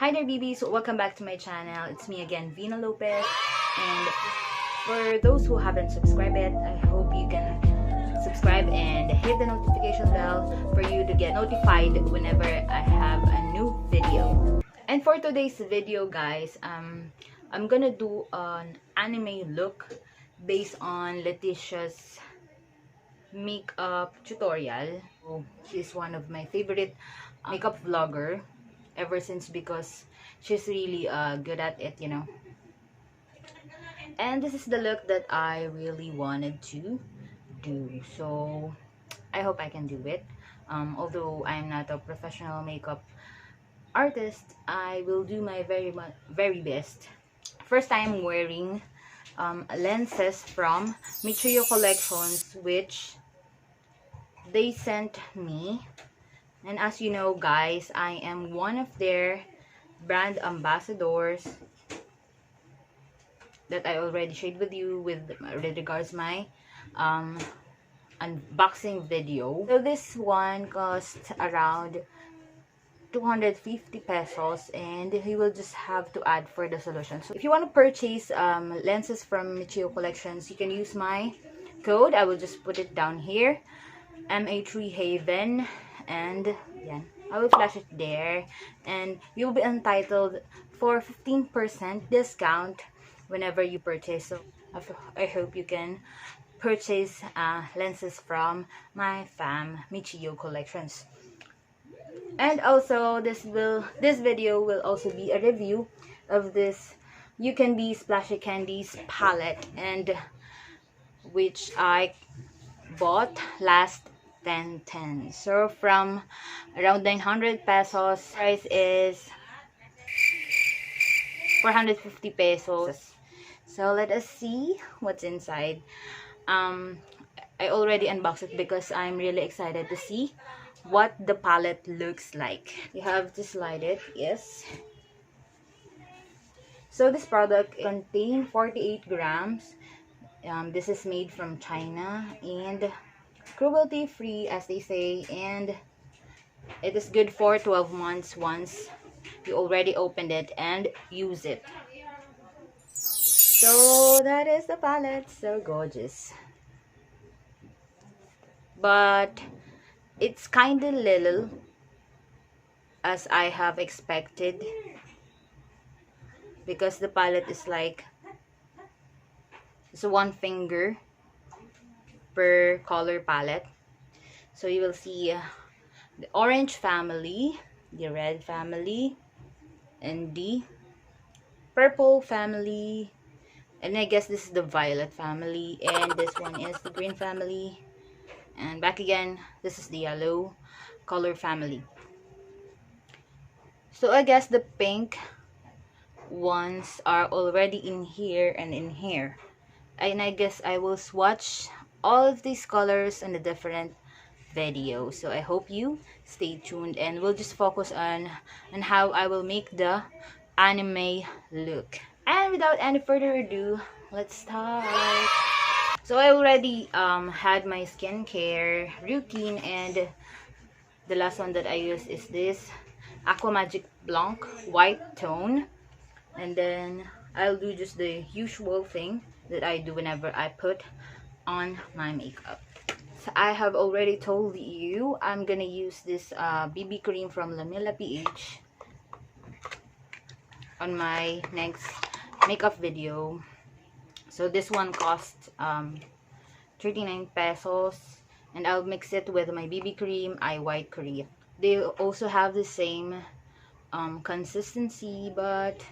Hi there, BBs. Welcome back to my channel. It's me again, Vina Lopez. And for those who haven't subscribed yet, I hope you can subscribe and hit the notification bell for you to get notified whenever I have a new video. And for today's video, guys, I'm gonna do an anime look based on Letisha's makeup tutorial. She's one of my favorite makeup vlogger ever since, because she's really good at it, you know. And this is the look that I really wanted to do, so I hope I can do it. Although I'm not a professional makeup artist, I will do my very best. First time wearing lenses from Michiyo Collections, which they sent me. And as you know, guys, I am one of their brand ambassadors that I already shared with you with regards my unboxing video. So this one cost around 250 pesos, and you will just have to add for the solution. So if you want to purchase lenses from Michiyo Collections, you can use my code. I will just put it down here, MA3 Haven, and yeah, I will flash it there, and you will be entitled for 15% discount whenever you purchase. So I hope you can purchase lenses from my fam Michiyo Collections. And also this video will also be a review of this You Can Be Splashy Candies palette, and which I bought last 10/10. So from around 900 pesos, price is 450 pesos. So let us see what's inside. I already unboxed it because I'm really excited to see what the palette looks like. You have to slide it, yes. So this product contains 48 grams. This is made from China and cruelty free, as they say, and it is good for 12 months once you already opened it and use it. So that is the palette. So gorgeous, but it's kind of little as I have expected, because the palette is like it's one finger per color palette. So you will see the orange family, the red family, and the purple family, and I guess this is the violet family, and this one is the green family, and back again, this is the yellow color family. So I guess the pink ones are already in here and in here, and I guess I will swatch all of these colors in a different video. So I hope you stay tuned, and we'll just focus on how I will make the anime look. And without any further ado, let's start. So I already had my skincare routine, and the last one that I use is this Aqua Magic Blanc white tone, and then I'll do just the usual thing that I do whenever I put on my makeup. So I have already told you I'm gonna use this BB cream from Lamilla PH on my next makeup video. So this one costs 39 pesos, and I'll mix it with my BB cream, eye white cream. They also have the same consistency, but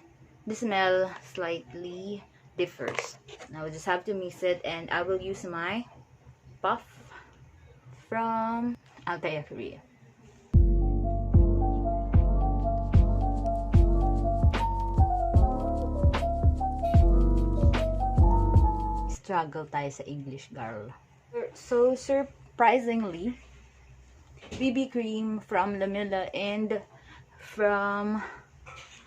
the smell slightly differs. Now I just have to mix it, and I will use my puff from Altea, Korea. Struggle tayo sa English, girl. So surprisingly, BB cream from Lamilla and from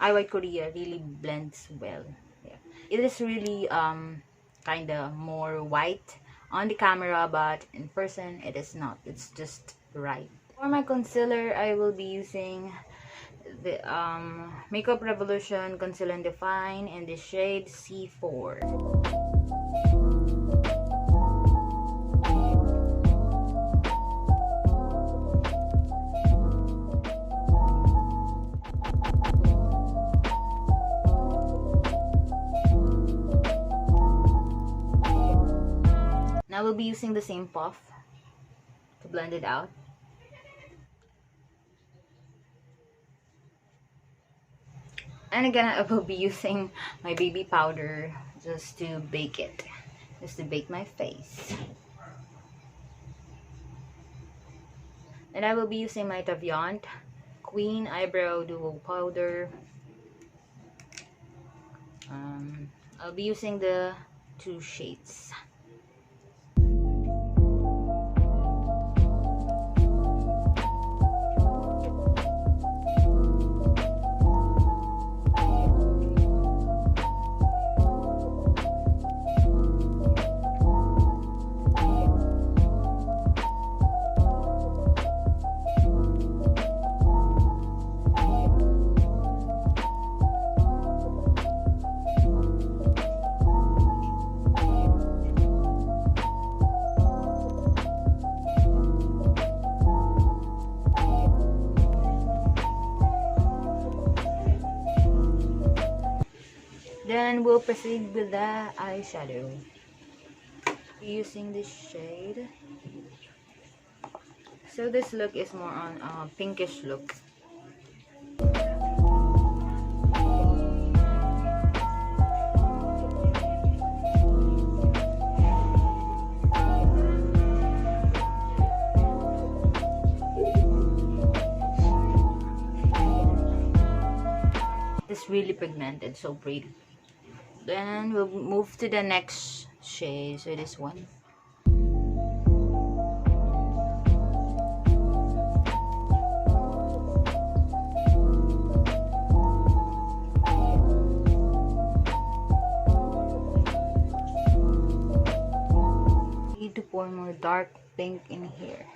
iWhite Korea really blends well. Yeah. It is really kind of more white on the camera, but in person it is not. It's just right. For my concealer, I will be using the Makeup Revolution Conceal and Define in the shade C4. Now we'll be using the same puff to blend it out. And again, I will be using my baby powder just to bake it. Just to bake my face. And I will be using my Disount Queen Eyebrow Duo Powder. I'll be using the 2 shades. Then we'll proceed with the eyeshadow. Using this shade. So this look is more on a pinkish look. It's really pigmented, so pretty. Then we'll move to the next shade, so this one. Need to pour more dark pink in here.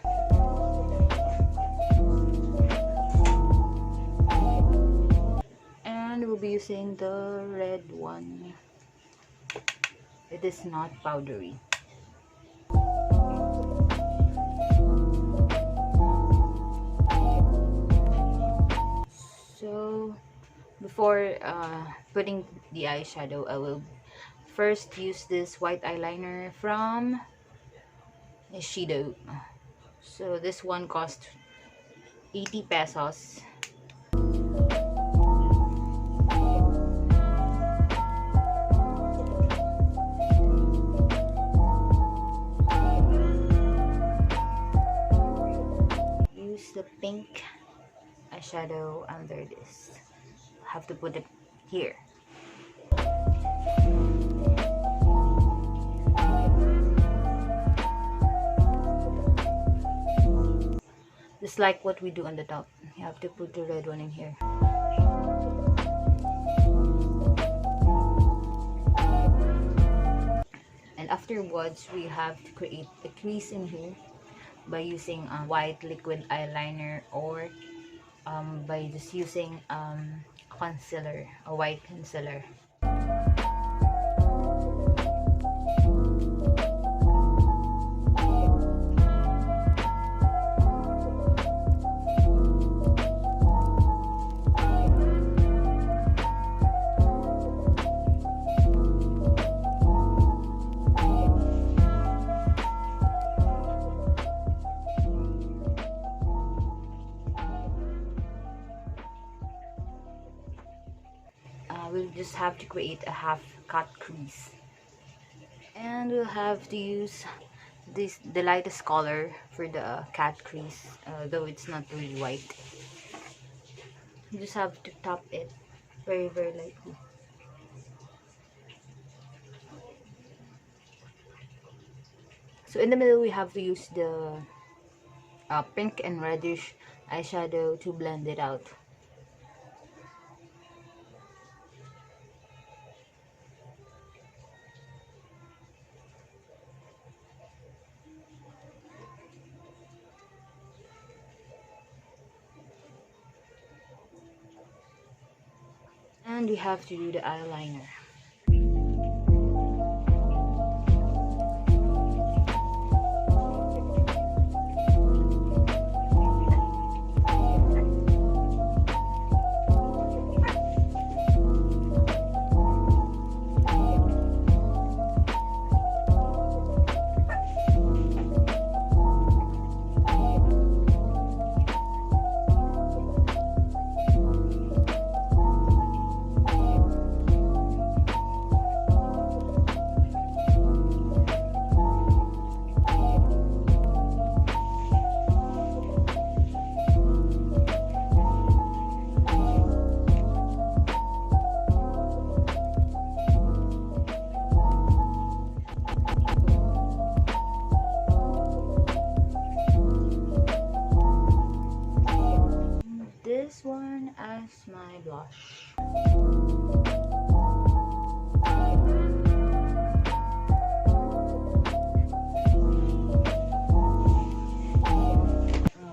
And we'll be using the red one. It is not powdery. So before putting the eyeshadow, I will first use this white eyeliner from Shido. So this one cost 80 pesos. The pink eyeshadow under this. Have to put it here. Just like what we do on the top, you have to put the red one in here. And afterwards, we have to create a crease in here by using white liquid eyeliner, or by just using concealer, a white concealer. We'll just have to create a half cut crease, and we'll have to use the lightest color for the cat crease, though it's not really white. You just have to tap it very lightly. So in the middle, we have to use the pink and reddish eyeshadow to blend it out. And we have to do the eyeliner. This one as my blush.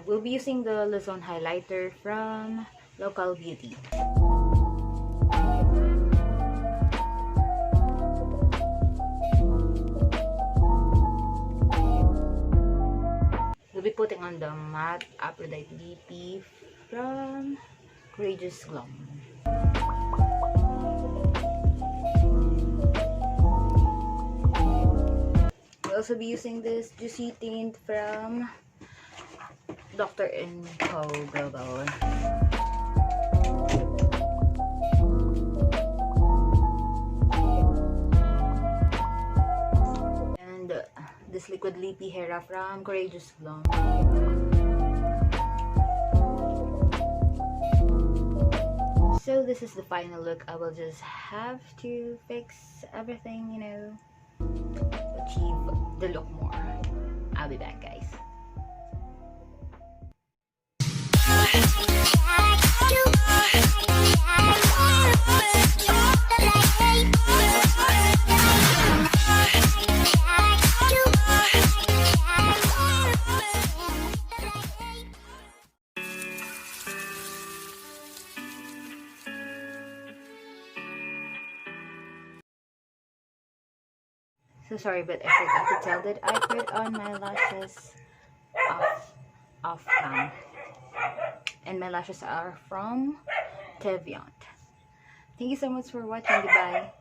We'll be using the Luzon highlighter from Local Beauty. We'll be putting on the matte Aphrodite DP from Courageous Glow. We'll also be using this juicy tint from Dr. & Co. Global. And this liquid lippy hair from Courageous Glow. So this is the final look. I will just have to fix everything, you know, to achieve the look more. I'll be back, guys. So sorry, but I forgot to tell that I put on my lashes off cam. And my lashes are from Disount. Thank you so much for watching. Goodbye.